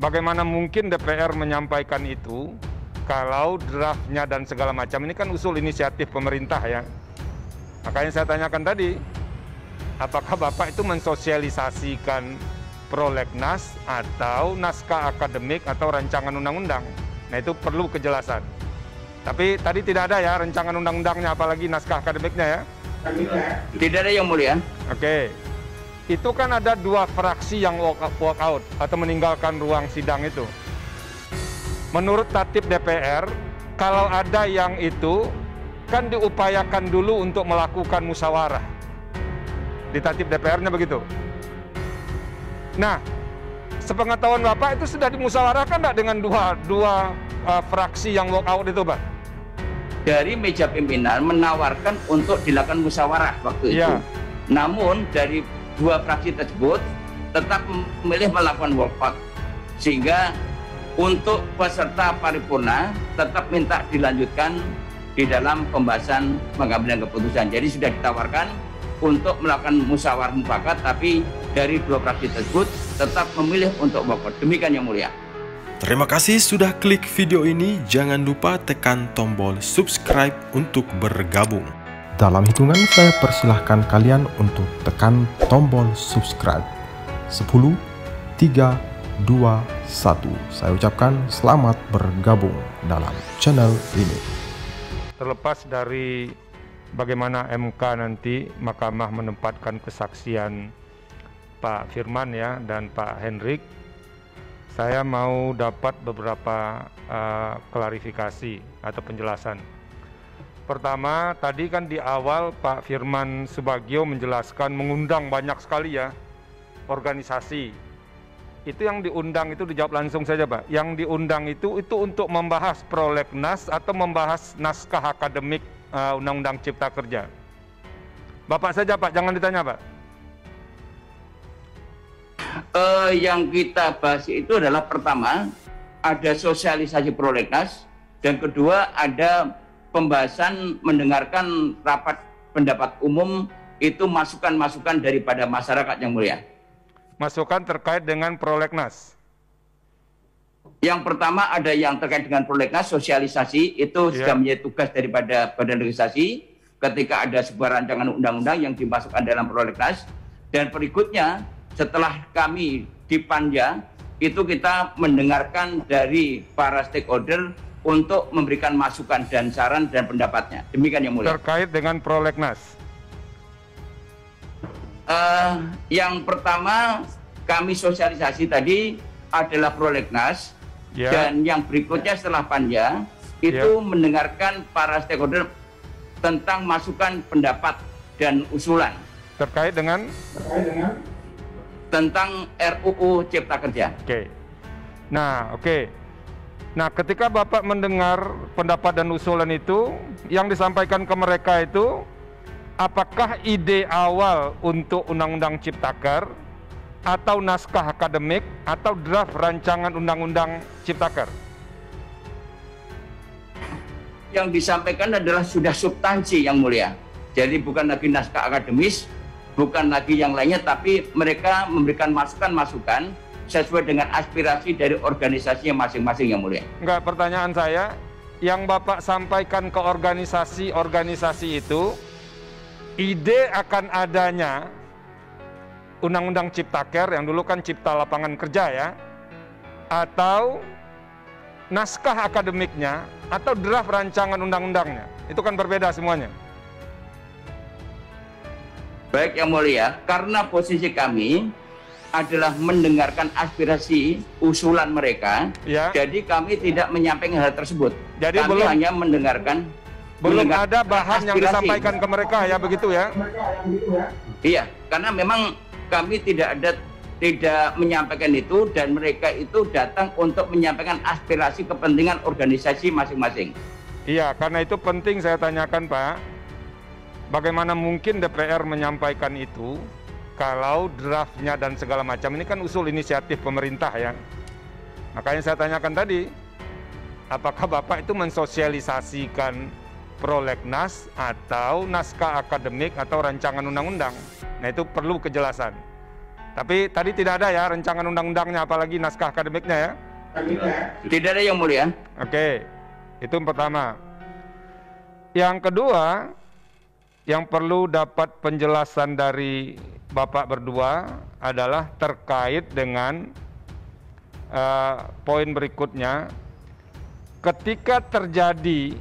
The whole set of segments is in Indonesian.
Bagaimana mungkin DPR menyampaikan itu kalau draftnya dan segala macam ini kan usul inisiatif pemerintah ya. Makanya saya tanyakan tadi, apakah Bapak itu mensosialisasikan prolegnas atau naskah akademik atau rancangan undang-undang? Nah itu perlu kejelasan. Tapi tadi tidak ada ya rancangan undang-undangnya, apalagi naskah akademiknya ya? Tidak ada, Yang Mulia. Oke. Itu kan ada 2 fraksi yang walk out atau meninggalkan ruang sidang itu. Menurut tatib DPR, kalau ada yang itu kan diupayakan dulu untuk melakukan musyawarah. Di tatib DPR-nya begitu. Nah, sepengetahuan Bapak itu sudah dimusyawarahkan enggak dengan dua fraksi yang walk out itu, Pak? Dari meja pimpinan menawarkan untuk dilakukan musyawarah waktu itu. Namun dari 2 fraksi tersebut tetap memilih melakukan walkout, sehingga untuk peserta paripurna tetap minta dilanjutkan di dalam pembahasan pengambilan keputusan. Jadi sudah ditawarkan untuk melakukan musyawarah mufakat, tapi dari 2 fraksi tersebut tetap memilih untuk walkout. Demikian, Yang Mulia. Terima kasih sudah klik video ini. Jangan lupa tekan tombol subscribe untuk bergabung. Dalam hitungan saya persilahkan kalian untuk tekan tombol subscribe. 10, 3, 2, 1. Saya ucapkan selamat bergabung dalam channel ini. Terlepas dari bagaimana MK nanti Mahkamah menempatkan kesaksian Pak Firman ya dan Pak Hendrik, saya mau dapat beberapa klarifikasi atau penjelasan. Pertama, tadi kan di awal Pak Firman Subagio menjelaskan mengundang banyak sekali ya organisasi. Itu yang diundang itu dijawab langsung saja, Pak. Yang diundang itu untuk membahas prolegnas atau membahas naskah akademik Undang-Undang Cipta Kerja. Bapak saja, Pak, jangan ditanya, Pak. Yang kita bahas itu adalah pertama, ada sosialisasi prolegnas, dan kedua ada pembahasan mendengarkan rapat pendapat umum, itu masukan-masukan daripada masyarakat, Yang Mulia. Masukan terkait dengan prolegnas. Yang pertama ada yang terkait dengan prolegnas, sosialisasi, itu sudah menjadi tugas daripada Badan Legislasi ketika ada sebuah rancangan undang-undang yang dimasukkan dalam prolegnas. Dan berikutnya setelah kami di Panja, itu kita mendengarkan dari para stakeholder untuk memberikan masukan dan saran dan pendapatnya. Demikian, Yang Mulia. Terkait dengan prolegnas. Yang pertama kami sosialisasi tadi adalah prolegnas, dan yang berikutnya setelah Panja itu mendengarkan para stakeholder tentang masukan, pendapat, dan usulan terkait dengan tentang RUU Cipta Kerja. Nah, ketika Bapak mendengar pendapat dan usulan itu, yang disampaikan ke mereka itu, apakah ide awal untuk Undang-Undang Ciptaker, atau naskah akademik, atau draft rancangan Undang-Undang Ciptaker? Yang disampaikan adalah sudah substansi, Yang Mulia. Jadi bukan lagi naskah akademis, bukan lagi yang lainnya, tapi mereka memberikan masukan-masukan sesuai dengan aspirasi dari organisasinya masing-masing, Yang Mulia. Enggak, pertanyaan saya, yang Bapak sampaikan ke organisasi itu, ide akan adanya Undang-Undang Ciptaker, yang dulu kan Cipta Lapangan Kerja ya, atau naskah akademiknya, atau draft rancangan undang-undangnya, itu kan berbeda semuanya. Baik, Yang Mulia, karena posisi kami adalah mendengarkan aspirasi usulan mereka, jadi kami tidak menyampaikan hal tersebut. Jadi kami hanya mendengarkan. Belum ada bahan yang disampaikan ke mereka ya, begitu ya? Iya, karena memang kami tidak menyampaikan itu, dan mereka itu datang untuk menyampaikan aspirasi kepentingan organisasi masing-masing. Iya, karena itu penting saya tanyakan, Pak. Bagaimana mungkin DPR menyampaikan itu kalau draftnya dan segala macam ini kan usul inisiatif pemerintah ya. Makanya saya tanyakan tadi, apakah Bapak itu mensosialisasikan prolegnas atau naskah akademik atau rancangan undang-undang? Nah itu perlu kejelasan. Tapi tadi tidak ada ya rancangan undang-undangnya, apalagi naskah akademiknya ya? Tidak ada, Yang Mulia. Oke, itu yang pertama. Yang kedua, yang perlu dapat penjelasan dari Bapak berdua adalah terkait dengan poin berikutnya. Ketika terjadi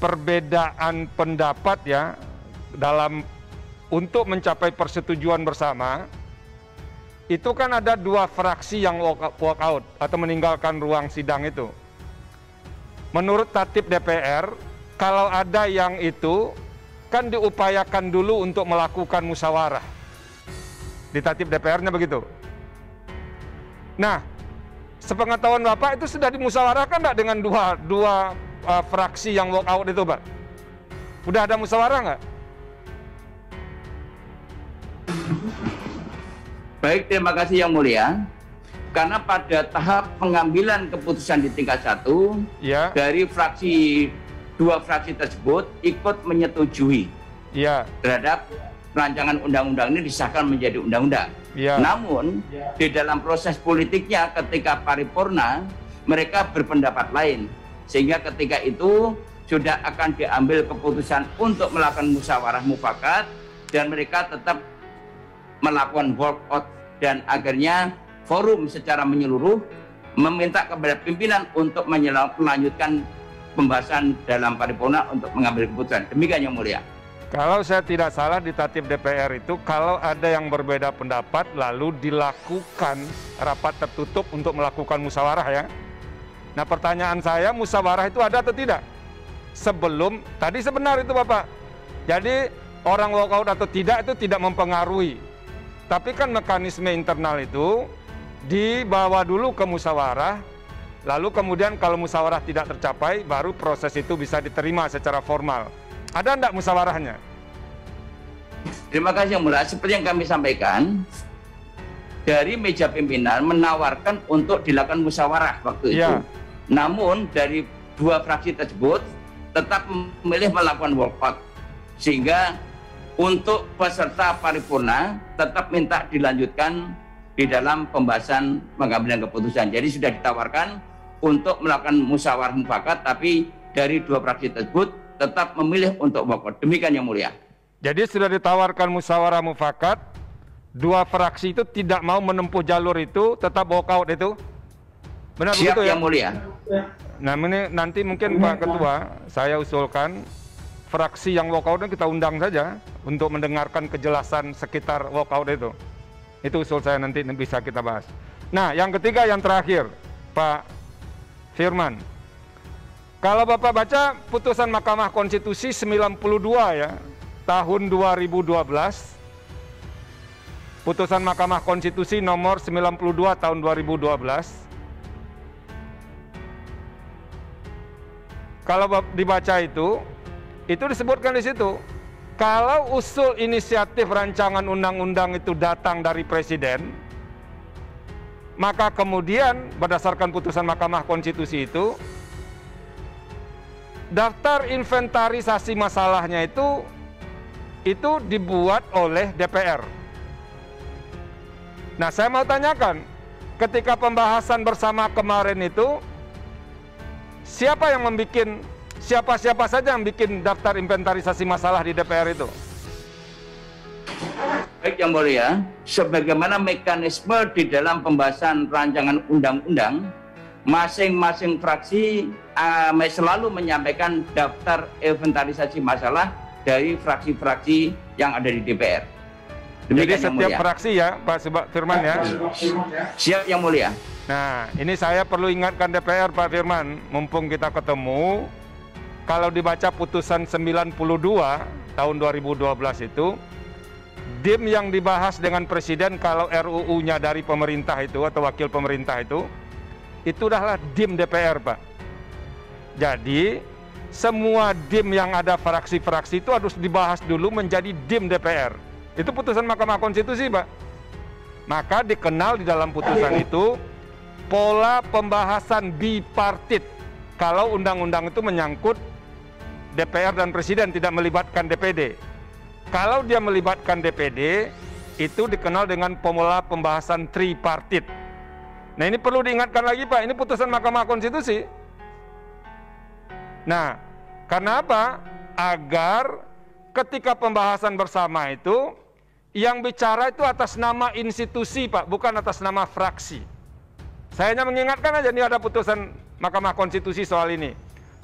perbedaan pendapat ya untuk mencapai persetujuan bersama, itu kan ada dua fraksi yang walk out atau meninggalkan ruang sidang itu. Menurut tatib DPR, kalau ada yang itu kan diupayakan dulu untuk melakukan musyawarah. Di tatib DPR-nya begitu. Nah, sepengetahuan Bapak itu sudah dimusyawarahkan enggak dengan dua fraksi yang walk out itu, Pak? Udah ada musyawarah nggak? Baik, terima kasih Yang Mulia. Karena pada tahap pengambilan keputusan di tingkat 1, ya, dari dua fraksi tersebut ikut menyetujui, ya, terhadap rancangan undang-undang ini disahkan menjadi undang-undang. Ya. Namun di dalam proses politiknya ketika paripurna mereka berpendapat lain, sehingga ketika itu sudah akan diambil keputusan untuk melakukan musyawarah mufakat dan mereka tetap melakukan walkout, dan akhirnya forum secara menyeluruh meminta kepada pimpinan untuk melanjutkan pembahasan dalam paripurna untuk mengambil keputusan. Demikian Yang Mulia. Kalau saya tidak salah di tatib DPR itu, kalau ada yang berbeda pendapat lalu dilakukan rapat tertutup untuk melakukan musyawarah ya. Nah, pertanyaan saya, musyawarah itu ada atau tidak? Sebelum, tadi sebenar itu Bapak. Jadi orang walkout atau tidak itu tidak mempengaruhi. Tapi kan mekanisme internal itu dibawa dulu ke musyawarah, lalu kemudian kalau musyawarah tidak tercapai, baru proses itu bisa diterima secara formal. Ada enggak musyawarahnya? Terima kasih Yang Mulia. Seperti yang kami sampaikan, dari meja pimpinan menawarkan untuk dilakukan musyawarah waktu itu. Namun dari dua fraksi tersebut tetap memilih melakukan walkout, sehingga untuk peserta paripurna tetap minta dilanjutkan di dalam pembahasan pengambilan keputusan. Jadi sudah ditawarkan untuk melakukan musyawarah mufakat, tapi dari dua fraksi tersebut tetap memilih untuk walkout. Demikian Yang Mulia. Jadi sudah ditawarkan musyawarah mufakat, dua fraksi itu tidak mau menempuh jalur itu, tetap walkout itu. Benar Siap, begitu ya? Yang Mulia. Nah, ini nanti mungkin Pak Ketua, saya usulkan fraksi yang walkout kita undang saja untuk mendengarkan kejelasan sekitar walkout itu. Itu usul saya, nanti bisa kita bahas. Nah, yang ketiga, yang terakhir, Pak Firman. Kalau Bapak baca putusan Mahkamah Konstitusi 92 ya, tahun 2012, putusan Mahkamah Konstitusi nomor 92 tahun 2012, kalau dibaca itu disebutkan di situ, kalau usul inisiatif rancangan undang-undang itu datang dari Presiden, maka kemudian berdasarkan putusan Mahkamah Konstitusi itu, daftar inventarisasi masalahnya itu dibuat oleh DPR. Nah, saya mau tanyakan, ketika pembahasan bersama kemarin itu, siapa saja yang bikin daftar inventarisasi masalah di DPR itu? Baik Yang Mulia, sebagaimana mekanisme di dalam pembahasan rancangan undang-undang, masing-masing fraksi selalu menyampaikan daftar inventarisasi masalah dari fraksi-fraksi yang ada di DPR. Jadi setiap fraksi ya, Pak Firman ya? Siap Yang Mulia. Nah, ini saya perlu ingatkan DPR, Pak Firman, mumpung kita ketemu, kalau dibaca putusan 92 tahun 2012 itu, DIM yang dibahas dengan Presiden kalau RUU-nya dari pemerintah itu atau wakil pemerintah itu adalah DIM DPR, Pak. Jadi, semua DIM yang ada fraksi-fraksi itu harus dibahas dulu menjadi DIM DPR. Itu putusan Mahkamah Konstitusi, Pak. Maka dikenal di dalam putusan itu pola pembahasan bipartit. Kalau undang-undang itu menyangkut DPR dan Presiden, tidak melibatkan DPD. Kalau dia melibatkan DPD, itu dikenal dengan formula pembahasan tripartit. Nah, ini perlu diingatkan lagi, Pak, ini putusan Mahkamah Konstitusi. Nah, karena apa? Agar ketika pembahasan bersama itu, yang bicara itu atas nama institusi, Pak, bukan atas nama fraksi. Saya hanya mengingatkan aja, ini ada putusan Mahkamah Konstitusi soal ini.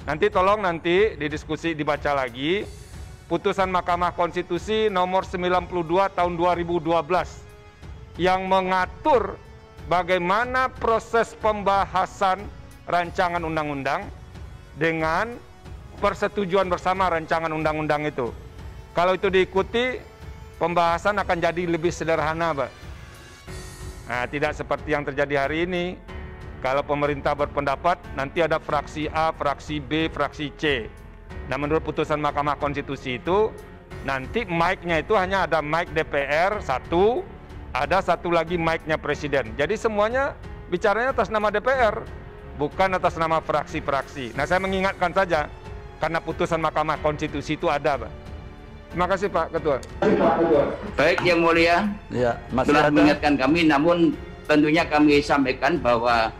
Nanti tolong nanti didiskusi, dibaca lagi. Putusan Mahkamah Konstitusi nomor 92 tahun 2012 yang mengatur bagaimana proses pembahasan rancangan undang-undang dengan persetujuan bersama rancangan undang-undang itu. Kalau itu diikuti, pembahasan akan jadi lebih sederhana, Pak. Nah, tidak seperti yang terjadi hari ini. Kalau pemerintah berpendapat, nanti ada fraksi A, fraksi B, fraksi C. Nah, menurut putusan Mahkamah Konstitusi itu, nanti mic-nya itu hanya ada mic DPR satu, ada satu lagi mic-nya Presiden. Jadi semuanya bicaranya atas nama DPR, bukan atas nama fraksi-fraksi. Nah, saya mengingatkan saja, karena putusan Mahkamah Konstitusi itu ada, Pak. Terima kasih, Pak Ketua. Baik, Yang Mulia, Ya, telah mengingatkan kami, namun tentunya kami sampaikan bahwa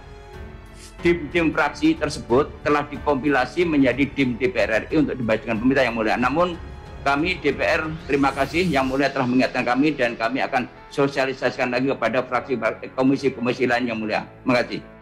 tim fraksi tersebut telah dikompilasi menjadi tim DPR RI untuk dibacakan pemerintah, Yang Mulia. Namun kami DPR terima kasih Yang Mulia telah mengingatkan kami, dan kami akan sosialisasikan lagi kepada fraksi komisi-komisi lain, Yang Mulia. Terima kasih.